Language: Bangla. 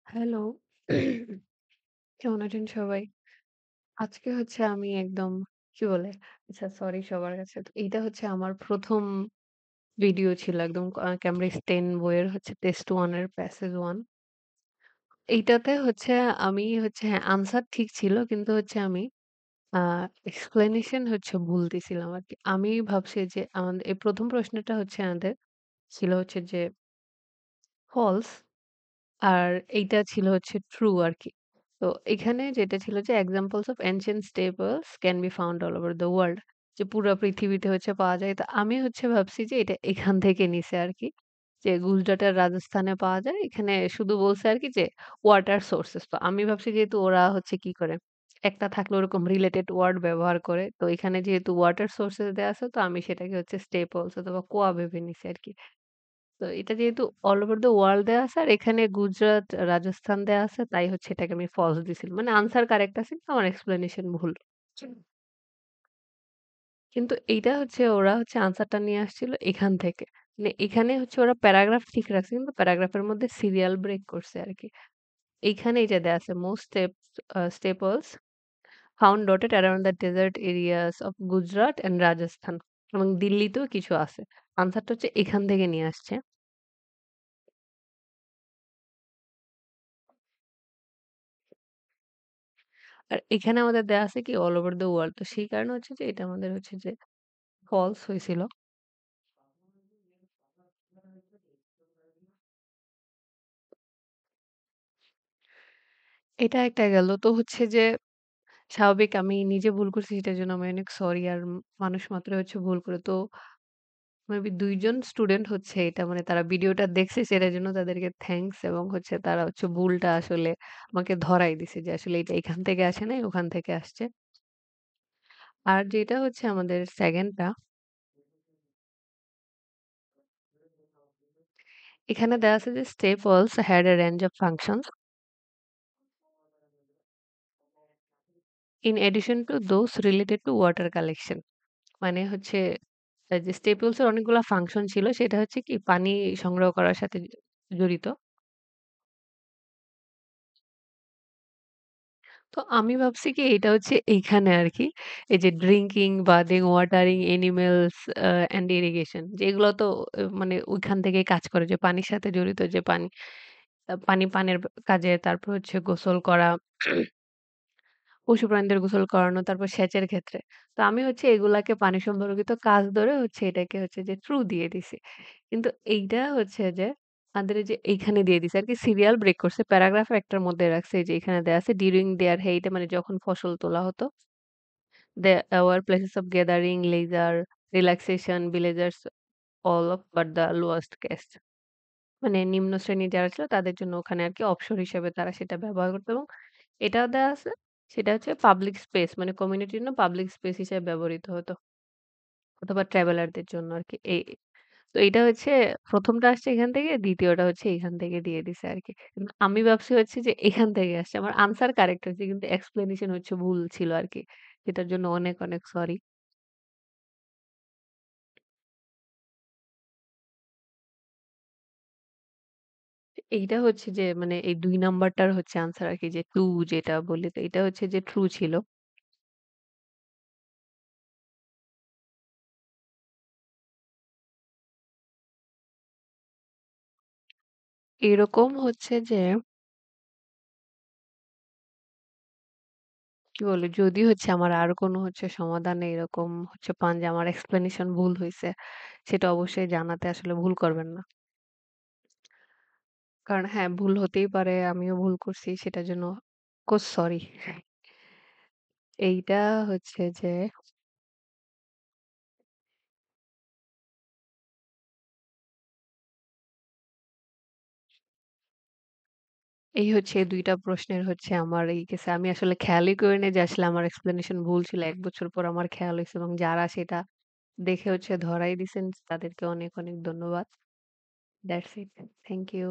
হ্যালো। কেমন আছেন সবাই? আজকে হচ্ছে আমি একদম কি বলে? আচ্ছা সরি সবার কাছে। তো এইটা হচ্ছে আমার ১ম ভিডিও ছিল একদম ক্যামব্রিজ 10 বইয়ের হচ্ছে টেস্ট 1 এর প্যাসেজ 1। এইটাতে হচ্ছে আমি হচ্ছে হ্যাঁ, আনসার ঠিক ছিল। কিন্তু হচ্ছে আমি আ এক্সপ্লেনেশন হচ্ছে ভুল দিছিলাম আরকি। আমি ভাবছি যে আমাদের এই ১ম প্রশ্নটা হচ্ছে আমাদের ছিল হচ্ছে যে ফলস আর এইটা ছিল হচ্ছে ট্রু আরকি। তো এখানে যেটা ছিল যে examples of ancient staples can be found all over the world যে পুরা পৃথিবীতে হচ্ছে পাওয়া যায়। তো আমি হচ্ছে ভাবছি যে এটা এখান থেকে নিছে আরকি। যে গুজরাটের রাজস্থানে পাওয়া যায়। এখানে শুধু বলছে আরকি যে ওয়াটার সোর্সেস। তো আমি ভাবছি যেহেতু ওরা হচ্ছে কি করে একটা থাকলে ওরকম রিলেটেড ওয়ার্ড ব্যবহার করে। তো এখানে যেহেতু ওয়াটার সোর্সেস দেয়া আছে তো আমি সেটাকে হচ্ছে স্টেপলস অথবা কোয়া ভেবে নিছি আরকি। তো এটা যেহেতু অল ওভার দ্যা ওয়ার্ল্ড দেয়া আছে আর এখানে গুজরাট, রাজস্থান দেয়া আছে তাই হচ্ছে এটাকে আমি ফলস দিছিলাম। মানে আনসার কারেক্ট আছে কিন্তু আমার এক্সপ্লেনেশন ভুল। কিন্তু এইটা হচ্ছে ওরা হচ্ছে আনসারটা নিয়ে আসছিল এখান থেকে। মানে এখানে হচ্ছে ওরা প্যারাগ্রাফ ঠিক রাখছে কিন্তু প্যারাগ্রাফের মধ্যে সিরিয়াল ব্রেক করছে আরকি। এইখানে এই যে দেয়া আছে most staples found dotted around the desert areas of Gujarat and Rajasthan এবং দিল্লিতেও কিছু আছে। আনসারটা হচ্ছে এখান থেকে নিয়ে আসছে। আর এখানে আমাদের দেয়া আছে কি অল ওভার দ্যা ওয়ার্ল্ড। তো সেই কারণে হচ্ছে যে এটা আমাদের হচ্ছে যে ফলস হইছিল। এটা একটা গেল। তো হচ্ছে যে স্বাভাবিক আমি নিজে ভুল করছি সেটার জন্য আমি অনেক সরি। আর মানুষ মাত্রই হচ্ছে ভুল করে। তো মেবি ২ জন স্টুডেন্ট হচ্ছে এটা মানে তারা ভিডিওটা দেখছে সেটার জন্য তাদেরকে থ্যাংকস এবং হচ্ছে তারা হচ্ছে ভুলটা আসলে আমাকে ধরাই দিছে যে আসলে এটা এখান থেকে আসে নাই ওখান থেকে আসছে। আর যেটা হচ্ছে আমাদের 2nd টা এখানে দেয়া আছে যে staples had a range of functions in addition to those related to water collection মানে হচ্ছে যে স্টেপলস এর অনেকগুলা ফাংশন ছিল সেটা হচ্ছে কি পানি সংগ্রহ করার সাথে জড়িত। তো আমি ভাবছি কি এটা হচ্ছে এইখানে আরকি। এই যে drinking, bathing, watering, animals and irrigation যেগুলো তো মানে ওইখান থেকেই কাজ করে যে পানির সাথে জড়িত যে পানি পানি পানের কাজে তারপর হচ্ছে গোসল করা পশু প্রাণীদের গোসল করানো, তারপর সেচের ক্ষেত্রে। তো আমি হচ্ছে এগুলাকে পানি সম্পর্কিত কাজ ধরে হচ্ছে এটাকে হচ্ছে যে ট্রু দিয়ে দিছি। কিন্তু এইটা হচ্ছে যে আমাদের এই যে এইখানে দিয়ে দিছে আরকি সিরিয়াল ব্রেক করছে। প্যারাগ্রাফ একটার মধ্যে রাখছে এই যে এখানে দেয়া আছে ডিউরিং দেয়ার হেইট মানে যখন ফসল তোলা হতো। There were places of gathering, leisure, relaxation, villagers all of but the lowest caste মানে নিম্ন শ্রেণীর যারা ছিল তাদের জন্য ওখানে আরকি অবসর হিসেবে তারা সেটা ব্যবহার করত এবং এটাও দেয়া আছে সেটা হচ্ছে পাবলিক স্পেস মানে কমিউনিটির জন্য পাবলিক স্পেস হিসেবে ব্যবহৃত হতো অথবা ট্রাভেলারদের জন্য আরকি। তো এইটা হচ্ছে ১ম টা আসছে এখান থেকে, ২য় টা হচ্ছে এখান থেকে দিয়ে দিছে আরকি। কিন্তু আমি ভাবছি হচ্ছে যে এখান থেকে আসছে। আমার আনসার কারেক্ট হয়েছে কিন্তু এক্সপ্লেনেশন হচ্ছে ভুল ছিল আরকি। যেটার জন্য অনেক, অনেক সরি। এইটা হচ্ছে যে মানে এই ২ নাম্বারটার হচ্ছে আনসার আরকি যে 2 যেটা বলি তো এটা হচ্ছে যে ট্রু ছিল। এরকম হচ্ছে যে কি বলে যদি হচ্ছে আমার আর কোনো হচ্ছে সমাধানে এরকম হচ্ছে পান যে আমার এক্সপ্লেনেশন ভুল হইছে, সেটা অবশ্যই জানাতে আসলে ভুল করবেন না। কারণ হ্যাঁ, ভুল হতেই পারে। আমিও ভুল করছি সেটার জন্য কোস সরি। এইটা হচ্ছে যে এই হচ্ছে ২ টা প্রশ্নের হচ্ছে আমার এই গেছে। আমি আসলে খেয়ালই করিনি যে আসলে আমার এক্সপ্লেনেশন ভুল ছিল। ১ বছর পর আমার খেয়াল হইছে এবং যারা সেটা দেখে হচ্ছে ধরাই দিছেন তাদেরকে অনেক, অনেক ধন্যবাদ। That's it. Thank you.